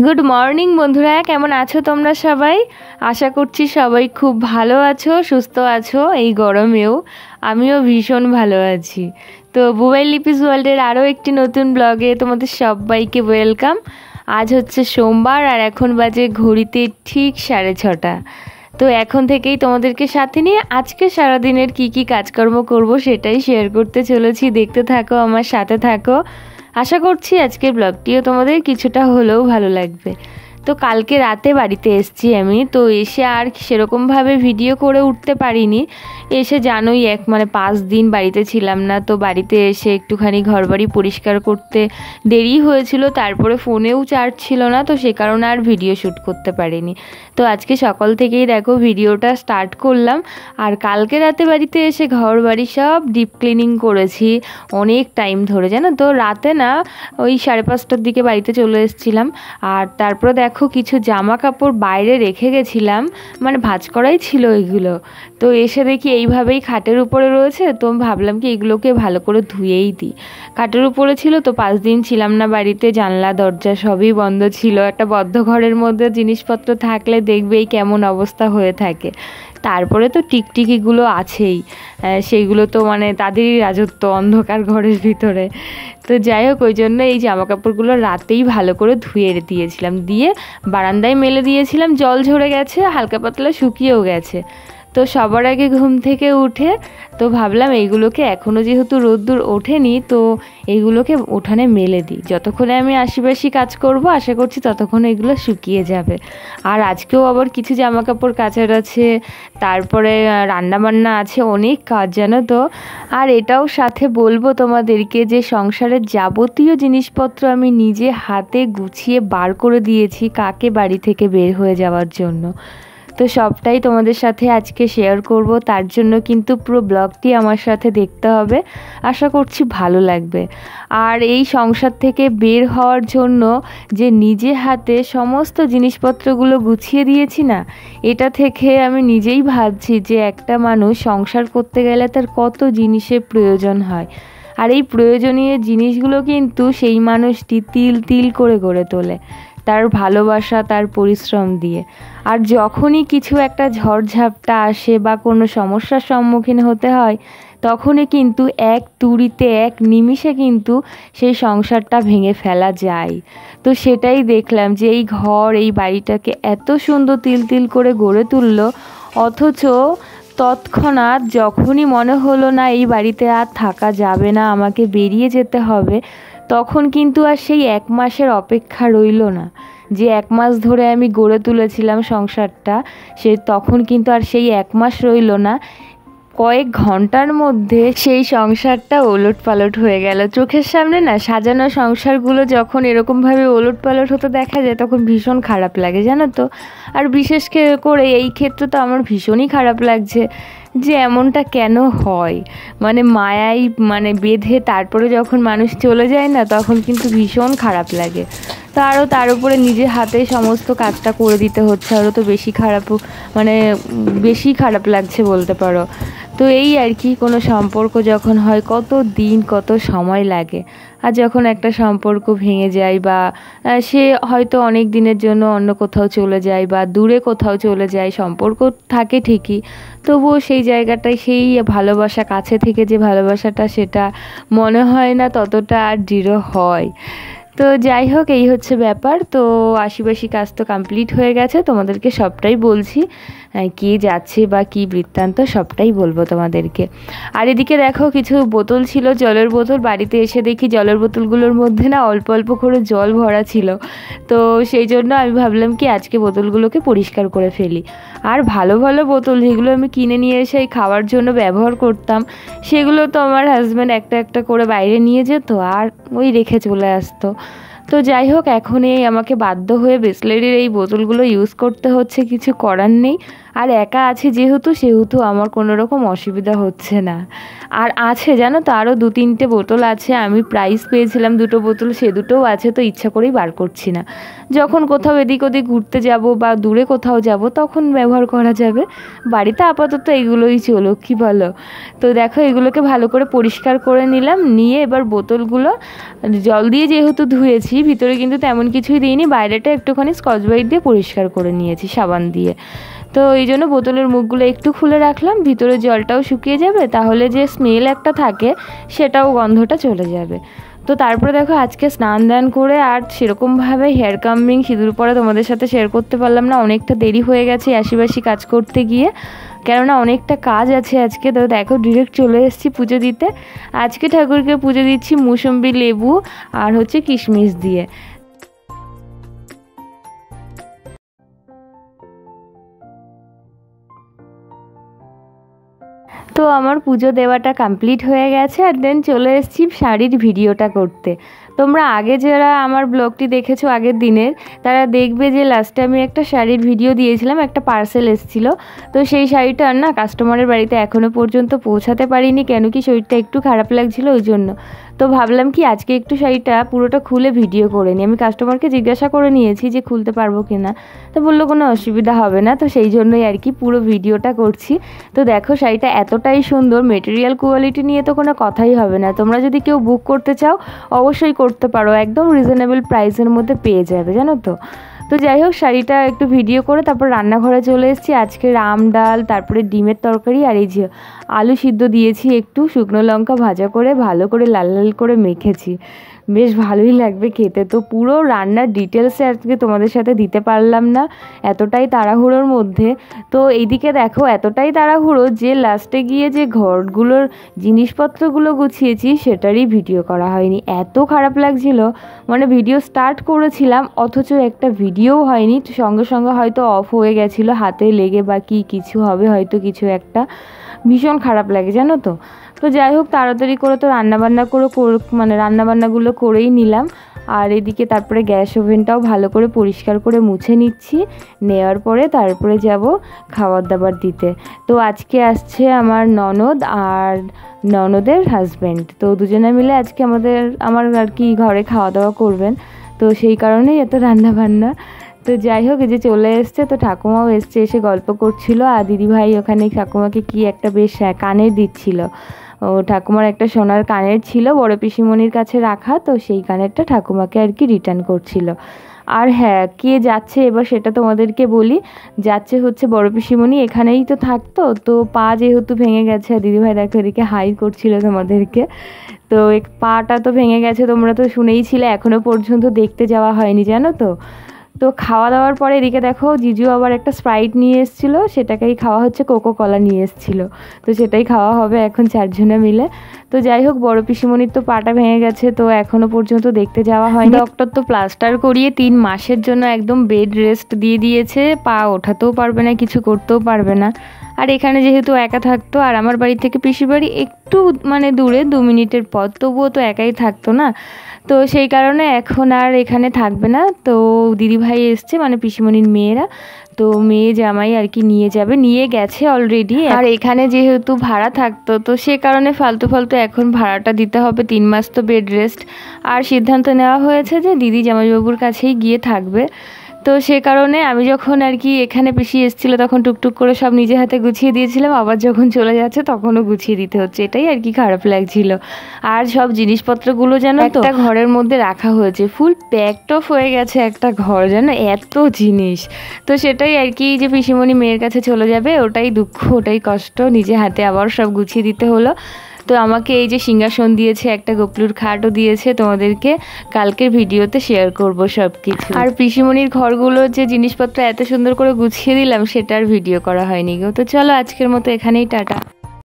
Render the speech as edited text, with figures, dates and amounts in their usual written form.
Good morning বন্ধুরা, কেমন আছো তোমরা সবাই? আশা করছি সবাই খুব ভালো আছো, সুস্থ আছো এই গরমেও। আমিও ভীষণ ভালো আছি। তো বুবাই লিপিস ওয়ার্ল্ডের আরও একটি নতুন ব্লগে তোমাদের সবাইকে ওয়েলকাম। আজ হচ্ছে সোমবার আর এখন বাজে ঘড়িতে ঠিক 6:30। তো এখন থেকেই তোমাদেরকে সাথে নিয়ে আজকে সারাদিনের কি কাজকর্ম করব সেটাই শেয়ার করতে চলেছি। দেখতে থাকো, আমার সাথে থাকো। আশা করছি আজকের ব্লগটিও তোমাদের কিছুটা হলেও ভালো লাগবে। তো কালকে রাতে বাড়িতে এসেছি আমি, তো এসে আর সেরকমভাবে ভিডিও করে উঠতে পারিনি। এসে জানোই 5 দিন বাড়িতে ছিলাম না, তো বাড়িতে এসে একটুখানি ঘরবাড়ি পরিষ্কার করতে দেরি হয়েছিল, তারপরে ফোনেও চার্জ ছিল না, তো সে কারণে আর ভিডিও শ্যুট করতে পারিনি। তো আজকে সকাল থেকেই দেখো ভিডিওটা স্টার্ট করলাম। আর কালকে রাতে বাড়িতে এসে ঘরবাড়ি সব ডিপ ক্লিনিং করেছি অনেক টাইম ধরে, জানো তো। রাতে না, ওই 5:30টার দিকে বাড়িতে চলে এসেছিলাম। আর তারপরে দেখো কিছু জামা কাপড় বাইরে রেখে গেছিলাম, ভাঁজ করাই ছিল এগুলো। তো এসে দেখি এইভাবেই খাটের উপরে রয়েছে, তো ভাবলাম কি এগুলোকে ভালো করে ধুয়েই দিই। খাটের উপরে ছিল, তো 5 দিন ছিলাম না বাড়িতে, জানলা দরজা সবই বন্ধ ছিল। একটা বদ্ধ ঘরের মধ্যে জিনিসপত্র থাকলে দেখবেই কেমন অবস্থা হয়ে থাকে। তারপরে তো টিকটিকিগুলো আছেই, সেইগুলো তো তাদেরই রাজত্ব অন্ধকার ঘরের ভিতরে। তো যাই হোক, ওই জন্য এই জামাকাপড়গুলো রাতেই ভালো করে ধুয়ে দিয়েছিলাম, দিয়ে বারান্দায় মেলে দিয়েছিলাম। জল ঝরে গেছে, হালকা পাতলা শুকিয়েও গেছে। তো সবার আগে ঘুম থেকে উঠে তো ভাবলাম এইগুলোকে, এখনও যেহেতু রোদ্দুর ওঠেনি, তো এইগুলোকে উঠানে মেলে দিই। যতক্ষণে আমি আশিপাশি কাজ করব আশা করছি ততক্ষণে এগুলো শুকিয়ে যাবে। আর আজকেও আবার কিছু জামা কাপড় কাচার আছে, তারপরে রান্নাবান্না আছে, অনেক কাজ জানো তো। আর এটাও সাথে বলবো তোমাদেরকে যে সংসারের যাবতীয় জিনিসপত্র আমি নিজে হাতে গুছিয়ে বার করে দিয়েছি কাকে বাড়ি থেকে বের হয়ে যাওয়ার জন্য। তো সবটাই তোমাদের সাথে আজকে শেয়ার করব, তার জন্য কিন্তু পুরো ব্লগটি আমার সাথে দেখতে হবে। আশা করছি ভালো লাগবে। আর এই সংসার থেকে বের হওয়ার জন্য যে নিজে হাতে সমস্ত জিনিসপত্রগুলো গুছিয়ে দিয়েছি না, এটা থেকে আমি নিজেই ভাবছি যে একটা মানুষ সংসার করতে গেলে তার কত জিনিসের প্রয়োজন হয়। আর এই প্রয়োজনীয় জিনিসগুলো কিন্তু সেই মানুষটি তিল তিল করে গড়ে তোলে, তার ভালোবাসা, তার পরিশ্রম দিয়ে। আর যখনই কিছু একটা ঝড়ঝাপটা আসে বা কোনো সমস্যার সম্মুখীন হতে হয়, তখনই কিন্তু এক তুড়িতে, এক নিমিষে কিন্তু সেই সংসারটা ভেঙে ফেলা যায়। তো সেটাই দেখলাম যে এই ঘর, এই বাড়িটাকে এত সুন্দর তিল তিল করে গড়ে তুললো, অথচ তৎক্ষণাৎ যখনই মনে হলো না এই বাড়িতে আর থাকা যাবে না, আমাকে বেরিয়ে যেতে হবে, তখন কিন্তু আর সেই 1 মাসের অপেক্ষা রইল না। যে 1 মাস ধরে আমি গড়ে তুলেছিলাম সংসারটা, তখন কিন্তু আর সেই 1 মাস রইল না। কয়েক ঘন্টার মধ্যে সেই সংসারটা ওলটপালট হয়ে গেল। চোখের সামনে না সাজানো সংসারগুলো যখন এরকমভাবে ওলটপালট হতে দেখা যায়, তখন ভীষণ খারাপ লাগে জানো তো। আর বিশেষ করে এই ক্ষেত্রে তো আমার ভীষণই খারাপ লাগছে যে এমনটা কেন হয়। মায়াই বেঁধে তারপরে যখন মানুষ চলে যায় না, তখন কিন্তু ভীষণ খারাপ লাগে। তো আরও তার উপরে নিজের হাতে সমস্ত কাজটা করে দিতে হচ্ছে, আরও তো বেশি খারাপ লাগছে বলতে পারো। তো এই আর কি, কোনো সম্পর্ক যখন হয় কত দিন, কত সময় লাগে। আর যখন একটা সম্পর্ক ভেঙে যায়, বা সে হয়তো অনেক দিনের জন্য অন্য কোথাও চলে যায় বা দূরে কোথাও চলে যায়, সম্পর্ক থাকে ঠিকই, তবুও সেই জায়গাটায় সেই ভালোবাসা, কাছে থেকে যে ভালোবাসাটা, সেটা মনে হয় না ততটা আর দৃঢ় হয়। তো যাই হোক, এই হচ্ছে ব্যাপার। তো আশিপাশি কাজ তো কমপ্লিট হয়ে গেছে, তোমাদেরকে সবটাই বলছি, কি যাচ্ছে বা কি বৃত্তান্ত সবটাই বলবো তোমাদেরকে। আর এদিকে দেখো কিছু বোতল ছিল, জলের বোতল। বাড়িতে এসে দেখি জলের বোতলগুলোর মধ্যে না অল্প অল্প করে জল ভরা ছিল। তো সেই জন্য আমি ভাবলাম কি আজকে বোতলগুলোকে পরিষ্কার করে ফেলি। আর ভালো ভালো বোতল যেগুলো আমি কিনে নিয়ে এসে খাওয়ার জন্য ব্যবহার করতাম, সেগুলো তো আমার হাজব্যান্ড একটা একটা করে বাইরে নিয়ে যেত আর ওই রেখে চলে আসতো। তো যাই হোক, এখন আমাকে বাধ্য হয়ে বিসলেরির এই বোতলগুলো ইউজ করতে হচ্ছে, কিছু করার নেই। আর একা আছে সেহেতু আমার কোনো রকম অসুবিধা হচ্ছে না। আর আছে জানো তো আরও 2-3টে বোতল আছে, আমি প্রাইস পেয়েছিলাম 2টো বোতল, সে দুটোও আছে, তো ইচ্ছা করেই বার করছি না। যখন কোথাও এদিক ওদিক ঘুরতে যাব বা দূরে কোথাও যাব তখন ব্যবহার করা যাবে, বাড়িতে আপাতত এগুলোই চলো, কি বলো? তো দেখো এগুলোকে ভালো করে পরিষ্কার করে নিলাম, নিয়ে এবার বোতলগুলো জল দিয়ে যেহেতু ধুয়েছি, ভিতরে কিন্তু তেমন কিছুই দিইনি, বাইরেটা একটুখানি স্কচ ব্রাইট দিয়ে পরিষ্কার করে নিয়েছি সাবান দিয়ে। তো এই জন্য বোতলের মুখগুলো একটু খুলে রাখলাম, ভিতরে জলটাও শুকিয়ে যাবে, তাহলে যে স্মেল একটা থাকে সেটাও গন্ধটা চলে যাবে। তো তারপরে দেখো আজকে স্নান দান করে আর সেরকমভাবে হেয়ার কামিং সিঁদুর পরে তোমাদের সাথে শেয়ার করতে পারলাম না, অনেকটা দেরি হয়ে গেছে আশিবাসি কাজ করতে গিয়ে, কেননা অনেকটা কাজ আছে আজকে। তো দেখো ডিরেক্ট চলে এসেছি পুজো দিতে। আজকে ঠাকুরকে পুজো দিচ্ছি মুসম্বি, লেবু আর হচ্ছে কিশমিশ দিয়ে। তো আমার পুজো দেওয়াটা কমপ্লিট হয়ে গেছে, আর দেন চলে এসেছি শাড়ির ভিডিওটা করতে। তোমরা আগে যারা আমার ব্লগটি দেখেছো আগের দিনের, তারা দেখবে যে লাস্টে আমি একটা শাড়ির ভিডিও দিয়েছিলাম, একটা পার্সেল এসেছিলো। তো সেই শাড়িটা না কাস্টমারের বাড়িতে এখনও পর্যন্ত পৌঁছাতে পারিনি, কেন কি শরীরটা একটু খারাপ লাগছিলো ওই জন্য। তো ভাবলাম কি আজকে একটু শাড়িটা পুরোটা খুলে ভিডিও করে নিই। আমি কাস্টমারকে জিজ্ঞাসা করে নিয়েছি যে খুলতে পারবো কি না, তো বললো কোনো অসুবিধা হবে না, তো সেই জন্যই আর কি পুরো ভিডিওটা করছি। তো দেখো শাড়িটা এতটাই সুন্দর, মেটেরিয়াল কোয়ালিটি নিয়ে তো কোনো কথাই হবে না। তোমরা যদি কেউ বুক করতে চাও অবশ্যই করতে পারো, একদম রিজনেবল প্রাইসের মধ্যে পেয়ে যাবে জানো তো। তো যাই হোক শাড়িটা একটু ভিডিও করে তারপর রান্নাঘরে চলে এসেছি। আজকে রাম ডাল, তারপরে ডিমের তরকারি, আর এই যে আলু সিদ্ধ দিয়েছি, একটু শুকনো লঙ্কা ভাজা করে ভালো করে লাল লাল করে মেখেছি, বেশ ভালোই লাগবে খেতে। তো পুরো রান্নার ডিটেলসে আজকে তোমাদের সাথে দিতে পারলাম না, এতটাই তাড়াহুড়োর মধ্যে। তো এইদিকে দেখো এতটাই তাড়াহুড়ো যে লাস্টে গিয়ে যে ঘরগুলোর জিনিসপত্রগুলো গুছিয়েছি সেটারই ভিডিও করা হয়নি, এত খারাপ লাগছিল। মানে ভিডিও স্টার্ট করেছিলাম অথচ একটা ভিডিওও হয়নি, সঙ্গে সঙ্গে হয়তো অফ হয়ে গেছিলো, হাতে লেগে বা কিছু হবে হয়তো কিছু একটা, ভীষণ খারাপ লাগে জানো তো। তো যাই হোক তাড়াতাড়ি করে তো রান্নাবান্নাগুলো করেই নিলাম। আর এদিকে তারপরে গ্যাস ওভেনটাও ভালো করে পরিষ্কার করে মুছে নিচ্ছি, নেওয়ার পরে তারপরে যাব খাবার দাবার দিতে। তো আজকে আসছে আমার ননদ আর ননদের হাজব্যান্ড, তো দুজনে মিলে আজকে আমার আর কি ঘরে খাওয়া দাওয়া করবেন, তো সেই কারণেই এত রান্নাবান্না। তো যাই হোক এই যে চলে এসছে, তো ঠাকুমাও এসছে, এসে গল্প করছিল, আর দিদিভাই ওখানে ঠাকুমাকে কি একটা বেশ কানের দিচ্ছিল। ও ঠাকুমার একটা সোনার কানের ছিল বড় পিসিমণির কাছে রাখা, তো সেই কানেরটা ঠাকুমাকে আর কি রিটার্ন করছিল। আর হ্যাঁ, কে যাচ্ছে এবার সেটা তোমাদেরকে বলি। যাচ্ছে হচ্ছে বড় পিসিমণি, এখানেই তো থাকতো, তো পা যেহেতু ভেঙে গেছে, আর দিদিভাই দেখো এদিকে হাই করছিল তোমাদেরকে, তো পাটা তো ভেঙে গেছে, তোমরা তো শুনেইছিলে, এখনও পর্যন্ত দেখতে যাওয়া হয়নি জানো তো। তো খাওয়া দাওয়ার পরে এদিকে দেখো জিজু আবার একটা স্প্রাইট নিয়ে এসেছিলো, সেটাকেই খাওয়া হচ্ছে, কোকো কলা নিয়ে এসেছিলো, তো সেটাই খাওয়া হবে এখন 4 জনে মিলে। তো যাই হোক বড় পিসিমণির তো পাটা ভেঙে গেছে, তো এখনও পর্যন্ত দেখতে যাওয়া হয়নি। ডক্টর তো প্লাস্টার করিয়ে 3 মাসের জন্য একদম বেড রেস্ট দিয়ে দিয়েছে, পা ওঠাতেও পারবে না, কিছু করতেও পারবে না। আর এখানে যেহেতু একা থাকতো, আর আমার বাড়ি থেকে পিসির বাড়ি একটু দূরে 2 মিনিটের পথ, তবুও তো একাই থাকতো না, তো সেই কারণে এখন আর এখানে থাকবে না। তো দিদিভাই এসছে পিসিমণির মেয়েরা, তো মেয়ে জামাই আর কি নিয়ে গেছে অলরেডি। আর এখানে যেহেতু ভাড়া থাকতো, তো সে কারণে ফালতু এখন ভাড়াটা দিতে হবে, 3 মাস তো বেড রেস্ট। আর সিদ্ধান্ত নেওয়া হয়েছে যে দিদি জামাইবাবুর কাছেই গিয়ে থাকবে। তো সে কারণে আমি যখন আর কি এখানে পিসি এসেছিলো তখন টুকটুক করে সব নিজে হাতে গুছিয়ে দিয়েছিলাম, আবার যখন চলে যাচ্ছে তখনও গুছিয়ে দিতে হচ্ছে, এটাই আর কি খারাপ লাগছিল। আর সব জিনিসপত্রগুলো যেন তো একটা ঘরের মধ্যে রাখা হয়েছে, ফুল প্যাকড অফ হয়ে গেছে একটা ঘর, যেন এত জিনিস। তো সেটাই আর কি, যে পিসিমণি মেয়ের কাছে চলে যাবে, ওটাই দুঃখ, ওটাই কষ্ট, নিজে হাতে আবার সব গুছিয়ে দিতে হলো। তো আমাকে এই যে সিংহাসন দিয়েছে, একটা গোপলুর খাটও দিয়েছে, তোমাদেরকে কালকের ভিডিওতে শেয়ার করব সব কিছু। আর পিসিমণির ঘরগুলো যে জিনিসপত্র এত সুন্দর করে গুছিয়ে দিলাম সেটার ভিডিও করা হয়নি গো। তো চলো আজকের মতো এখানেই টাটা।